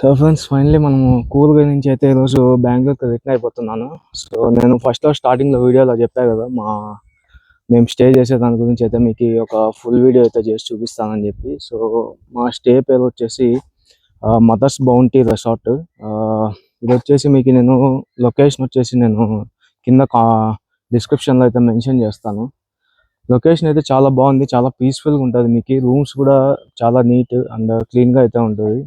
So friends, finally మనము కూర్గ్ నుంచి అయితే ఈరోజు బెంగళూరుకి రిటర్న్ అయిపోతున్నాను. సో నేను ఫస్ట్లో స్టార్టింగ్లో వీడియోలో చెప్పా కదా, మేము స్టే చేసే దాని గురించి అయితే మీకు ఒక ఫుల్ వీడియో అయితే చేసి చూపిస్తానని చెప్పి. సో మా స్టే పేరు వచ్చేసి మదర్స్ బౌంటీ రిసార్ట్. ఇది వచ్చేసి మీకు నేను లొకేషన్ వచ్చేసి నేను కింద డిస్క్రిప్షన్లో అయితే మెన్షన్ చేస్తాను. లొకేషన్ అయితే చాలా బాగుంది, చాలా పీస్ఫుల్గా ఉంటుంది. మీకు రూమ్స్ కూడా చాలా నీట్ అండ్ క్లీన్గా అయితే ఉంటుంది.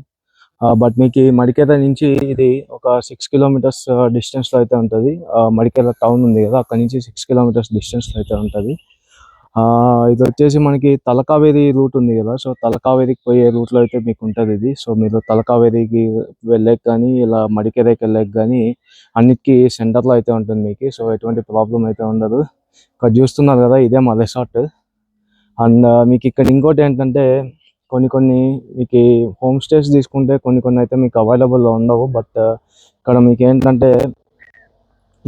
బట్ మీకు మడికేర నుంచి ఇది ఒక 6 కిలోమీటర్స్ డిస్టెన్స్లో అయితే ఉంటుంది. మడికేర టౌన్ ఉంది కదా, అక్కడ నుంచి 6 కిలోమీటర్స్ డిస్టెన్స్లో అయితే ఉంటుంది. ఇది వచ్చేసి మనకి తలకావేరి రూట్ ఉంది కదా, సో తలకావేరికి పోయే రూట్లో అయితే మీకు ఉంటుంది ఇది. సో మీరు తలకావేరికి వెళ్ళేకి కానీ ఇలా మడికేరకి వెళ్ళేకి కానీ అన్నిటికీ సెంటర్లో అయితే ఉంటుంది మీకు. సో ఎటువంటి ప్రాబ్లం అయితే ఉండదు. ఇక్కడ చూస్తున్నారు కదా, ఇదే మా రిసార్ట్. అండ్ మీకు ఇక్కడ ఇంకోటి ఏంటంటే, కొన్ని మీకు హోమ్ స్టేస్ తీసుకుంటే కొన్ని అయితే మీకు అవైలబుల్లో ఉండవు. బట్ ఇక్కడ మీకు ఏంటంటే,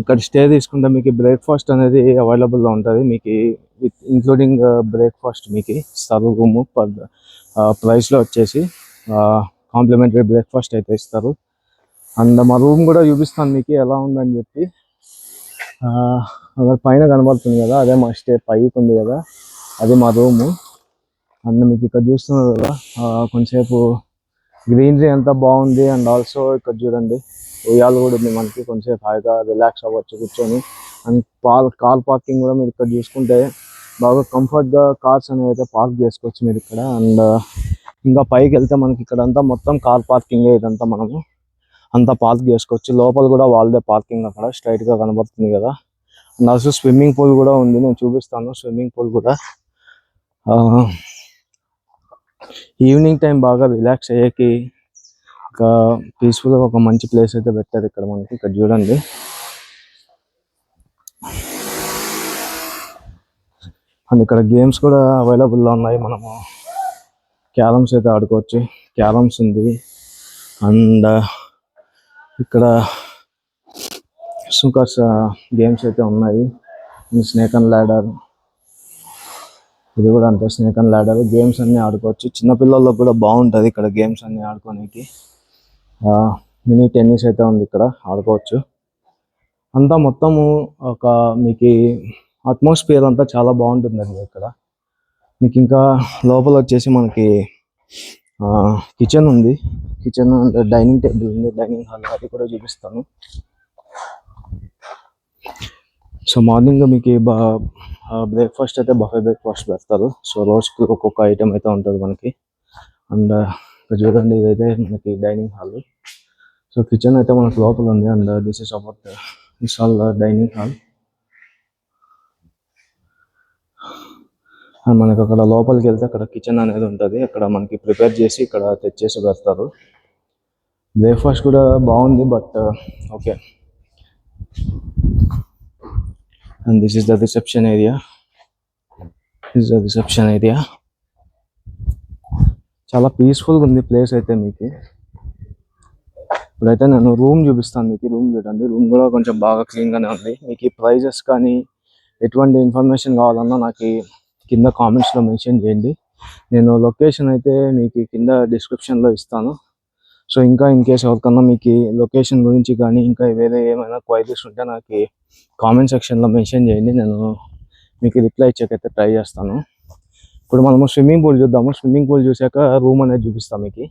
ఇక్కడ స్టే తీసుకుంటే మీకు బ్రేక్ఫాస్ట్ అనేది అవైలబుల్లో ఉంటుంది. మీకు విత్ ఇంక్లూడింగ్ బ్రేక్ఫాస్ట్ మీకు ఇస్తారు. రూము పర్ ప్రైస్లో వచ్చేసి కాంప్లిమెంటరీ బ్రేక్ఫాస్ట్ అయితే ఇస్తారు. అండ్ మా రూమ్ కూడా చూపిస్తాను మీకు ఎలా ఉందని చెప్పి. అక్కడ పైన కనబడుతుంది కదా, అదే మా స్టే పైకి ఉంది కదా, అది మా రూము. అండ్ మీకు ఇక్కడ చూస్తున్నారు కదా, కొంచెంసేపు గ్రీనరీ అంతా బాగుంది. అండ్ ఆల్సో ఇక్కడ చూడండి, ఉయ్యాలు కూడా ఉంది మనకి, కొంచెంసేపు హాయిగా రిలాక్స్ అవ్వచ్చు కూర్చొని. అండ్ కార్ పార్కింగ్ కూడా మీరు ఇక్కడ చూసుకుంటే బాగా కంఫర్ట్గా కార్స్ అనేవి అయితే పార్క్ చేసుకోవచ్చు మీరు ఇక్కడ. అండ్ ఇంకా పైకి వెళ్తే మనకి ఇక్కడ అంతా మొత్తం కార్ పార్కింగ్, ఇదంతా మనము అంతా పార్క్ చేసుకోవచ్చు. లోపల కూడా వాళ్ళదే పార్కింగ్, అక్కడ స్ట్రైట్గా కనబడుతుంది కదా. అండ్ ఆల్సో స్విమ్మింగ్ పూల్ కూడా ఉంది, నేను చూపిస్తాను స్విమ్మింగ్ పూల్ కూడా. ఈవినింగ్ టైం బాగా రిలాక్స్ అయ్యేకి ఒక పీస్ఫుల్గా ఒక మంచి ప్లేస్ అయితే పెట్టారు ఇక్కడ మనకి. ఇక్కడ చూడండి, అండ్ ఇక్కడ గేమ్స్ కూడా అవైలబుల్లో ఉన్నాయి. మనము క్యారమ్స్ అయితే ఆడుకోవచ్చు, క్యారమ్స్ ఉంది. అండ్ ఇక్కడ సూకర్స్ గేమ్స్ అయితే ఉన్నాయి. స్నేక్ అండ్ ల్యాడర్, ఇది కూడా అంతే, స్నేక్ అండ్ ల్యాడర్ గేమ్స్ అన్నీ ఆడుకోవచ్చు. చిన్నపిల్లల్లో కూడా బాగుంటుంది ఇక్కడ గేమ్స్ అన్నీ ఆడుకోనికి. మినీ టెన్నిస్ అయితే ఉంది ఇక్కడ, ఆడుకోవచ్చు. అంతా మొత్తము ఒక మీకు అట్మాస్ఫియర్ అంతా చాలా బాగుంటుందండి ఇక్కడ. మీకు ఇంకా లోపల వచ్చేసి మనకి కిచెన్ ఉంది, కిచెన్ అండ్ డైనింగ్ టేబుల్ ఉంది, డైనింగ్ హాల్, అది కూడా చూపిస్తాను. సో మార్నింగ్ మీకు బ్రేక్ఫాస్ట్ అయితే బఫే బ్రేక్ఫాస్ట్ పెడతారు. సో రోజుకి ఒక్కొక్క ఐటెం అయితే ఉంటుంది మనకి. అండ్ ఇక్కడ చూడండి, ఇదైతే మనకి డైనింగ్ హాల్. సో కిచెన్ అయితే మనకు లోపల ఉంది. And this is about this all dining hall. And మనకి అక్కడ లోపలికి వెళ్తే అక్కడ కిచెన్ అనేది ఉంటుంది, అక్కడ మనకి ప్రిపేర్ చేసి ఇక్కడ తెచ్చేసి పెడతారు. బ్రేక్ఫాస్ట్ కూడా బాగుంది, but okay. And this is the reception area. చాలా పీస్ఫుల్గా ఉంది ప్లేస్ అయితే మీకు. ఇప్పుడైతే నేను రూమ్ చూపిస్తాను మీకు. రూమ్ చూడండి, రూమ్ కూడా కొంచెం బాగా క్లీన్గానే ఉంది. మీకు ఈ ప్రైజెస్ కానీ ఎటువంటి ఇన్ఫర్మేషన్ కావాలన్నా నాకు కింద కామెంట్స్లో మెన్షన్ చేయండి. నేను లొకేషన్ అయితే మీకు కింద డిస్క్రిప్షన్లో ఇస్తాను. సో ఇంకా ఇన్ కేస్ ఎవరికన్నా మీకు లొకేషన్ గురించి కానీ ఇంకా వేరే ఏమైనా క్వైరీస్ ఉంటే నాకు కామెంట్ సెక్షన్లో మెన్షన్ చేయండి, నేను మీకు రిప్లై ఇచ్చేకైతే ట్రై చేస్తాను. ఇప్పుడు మనము స్విమ్మింగ్ పూల్ చూద్దాము. స్విమ్మింగ్ పూల్ చూసాక రూమ్ అనేది చూపిస్తాం మీకు.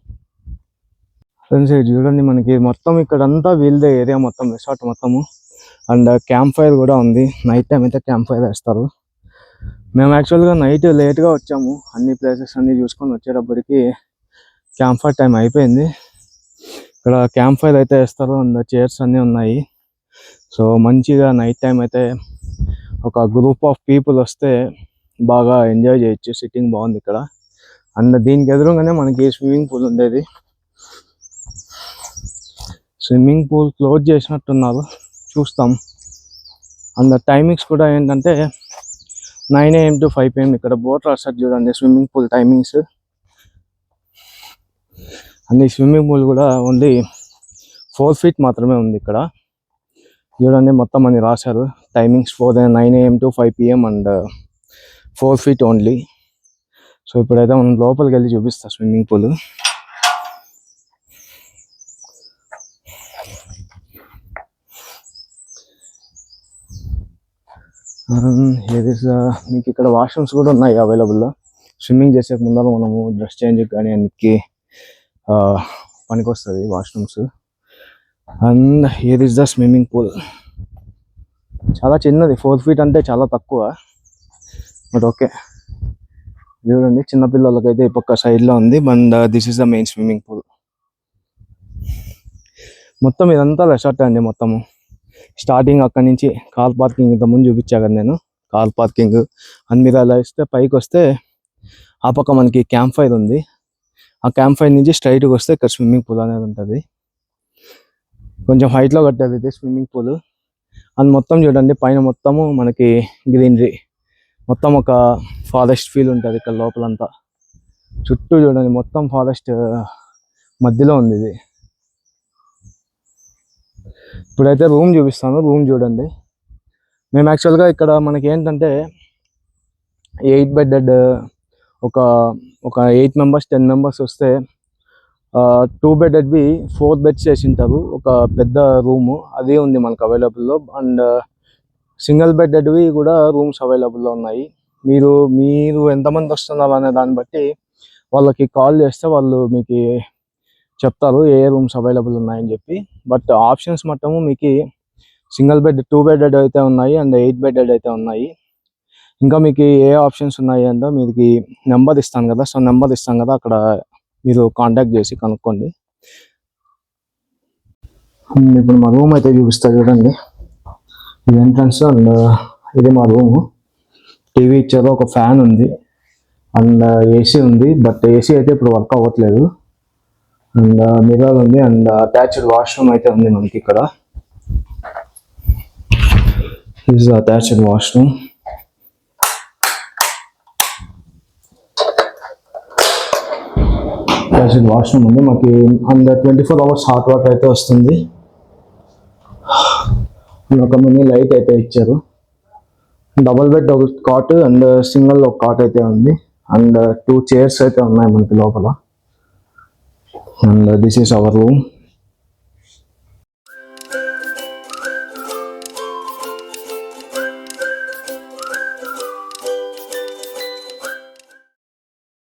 ఫ్రెండ్స్ చూడండి, మనకి మొత్తం ఇక్కడ అంతా వీల్దే ఏరియా మొత్తం, రిసార్ట్ మొత్తము. అండ్ క్యాంప్ ఫైర్ కూడా ఉంది. నైట్ టైం అయితే క్యాంప్ ఫైర్ వేస్తారు. మేము యాక్చువల్గా నైట్ లేట్గా వచ్చాము, అన్ని ప్లేసెస్ అన్నీ చూసుకొని వచ్చేటప్పటికి క్యాంప్ ఫైర్ టైం అయిపోయింది. ఇక్కడ క్యాంప్ ఫైర్ అయితే వేస్తారు. అండ్ చైర్స్ అన్నీ ఉన్నాయి. సో మంచిగా నైట్ టైం అయితే ఒక గ్రూప్ ఆఫ్ పీపుల్ వస్తే బాగా ఎంజాయ్ చేయొచ్చు. సిట్టింగ్ బాగుంది ఇక్కడ. అండ్ దీనికి ఎదురుగానే మనకి స్విమ్మింగ్ పూల్ ఉండేది. స్విమ్మింగ్ పూల్ క్లోజ్ చేసినట్టున్నారు, చూస్తాం. అండ్ టైమింగ్స్ కూడా ఏంటంటే 9 AM to 5 PM ఇక్కడ బోట్ రాస్తారు చూడండి స్విమ్మింగ్ పూల్ టైమింగ్స్. అండ్ ఈ స్విమ్మింగ్ పూల్ కూడా ఓన్లీ 4 feet మాత్రమే ఉంది ఇక్కడ. చూడండి మొత్తం అని రాశారు timings. 9 AM to 5 PM and 4 feet only. So ఇప్పుడైతే మనం లోపలికి వెళ్ళి చూపిస్తా స్విమ్మింగ్ పూల్. మీకు ఇక్కడ వాష్రూమ్స్ కూడా ఉన్నాయి అవైలబుల్లో. స్విమ్మింగ్ చేసే ముందర మనము డ్రెస్ చేంజ్ కానీ అన్నిటికీ పనికి వస్తుంది washrooms. And here is the swimming pool. చాలా చిన్నది, 4 feet అంటే చాలా తక్కువ, బట్ ఓకే. చూడండి చిన్నపిల్లలకైతే ఈ పక్క సైడ్లో ఉంది. And this is the main swimming pool. మొత్తం ఇదంతా రెసార్ట్ అండి. మొత్తము స్టార్టింగ్ అక్కడి నుంచి కార్ పార్కింగ్ ఇంతకుముందు చూపించా కదా నేను, కార్ పార్కింగ్. అండ్ మీరు అలా ఇస్తే పైకి వస్తే ఆ పక్క మనకి క్యాంప్ ఫైర్ ఉంది. ఆ క్యాంప్ ఫైర్ నుంచి స్ట్రైట్గా వస్తే ఇక్కడ స్విమ్మింగ్ పూల్ అనేది ఉంటుంది. కొంచెం హైట్లో కట్టారు ఇది స్విమ్మింగ్ పూల్. అండ్ మొత్తం చూడండి పైన మొత్తము మనకి గ్రీనరీ, మొత్తం ఒక ఫారెస్ట్ ఫీల్ ఉంటుంది ఇక్కడ లోపలంతా. చుట్టూ చూడండి మొత్తం ఫారెస్ట్ మధ్యలో ఉంది ఇది. ఇప్పుడైతే రూమ్ చూపిస్తాను, రూమ్ చూడండి. మేము యాక్చువల్గా ఇక్కడ మనకి ఏంటంటే 8 bedded, ఒక 8 members 10 members వస్తే 2 beddedవి 4 beds చేసి ఉంటారు. ఒక పెద్ద రూము అది ఉంది మనకు అవైలబుల్లో. అండ్ సింగిల్ బెడ్డెడ్వి కూడా రూమ్స్ అవైలబుల్లో ఉన్నాయి. మీరు ఎంతమంది వస్తున్నారు అనే దాన్ని బట్టి వాళ్ళకి కాల్ చేస్తే వాళ్ళు మీకు చెప్తారు ఏ రూమ్స్ అవైలబుల్ ఉన్నాయని చెప్పి. బట్ ఆప్షన్స్ మొత్తము మీకు సింగిల్ బెడ్ 2 bedded అయితే ఉన్నాయి అండ్ 8 bedded అయితే ఉన్నాయి. ఇంకా మీకు ఏ ఆప్షన్స్ ఉన్నాయి అంటే మీకు నెంబర్ ఇస్తాను కదా, సో నెంబర్ ఇస్తాను కదా, అక్కడ మీరు కాంటాక్ట్ చేసి కనుక్కోండి. ఇప్పుడు మా రూమ్ అయితే చూపిస్తా చూడండి. ఇది ఎంట్రన్స్ అండ్ ఇది మా రూము. టీవీ ఇచ్చారు, ఒక ఫ్యాన్ ఉంది అండ్ ఏసీ ఉంది. బట్ ఏసీ అయితే ఇప్పుడు వర్క్ అవ్వట్లేదు. అండ్ మిర్రర్ ఉంది అండ్ అటాచ్డ్ వాష్రూమ్ అయితే ఉంది మనకి ఇక్కడ. This is attached washroom. Attached washroom ఉంది మనకి. అండ్ 24 hours హాట్ వాటర్ అయితే వస్తుంది. ఒక మినీ లైట్ అయితే ఇచ్చారు. డబుల్ బెడ్ ఒక కాట్ అండ్ సింగిల్ ఒక కాట్ అయితే ఉంది. అండ్ 2 chairs అయితే ఉన్నాయి మనకి లోపల. And this is our room.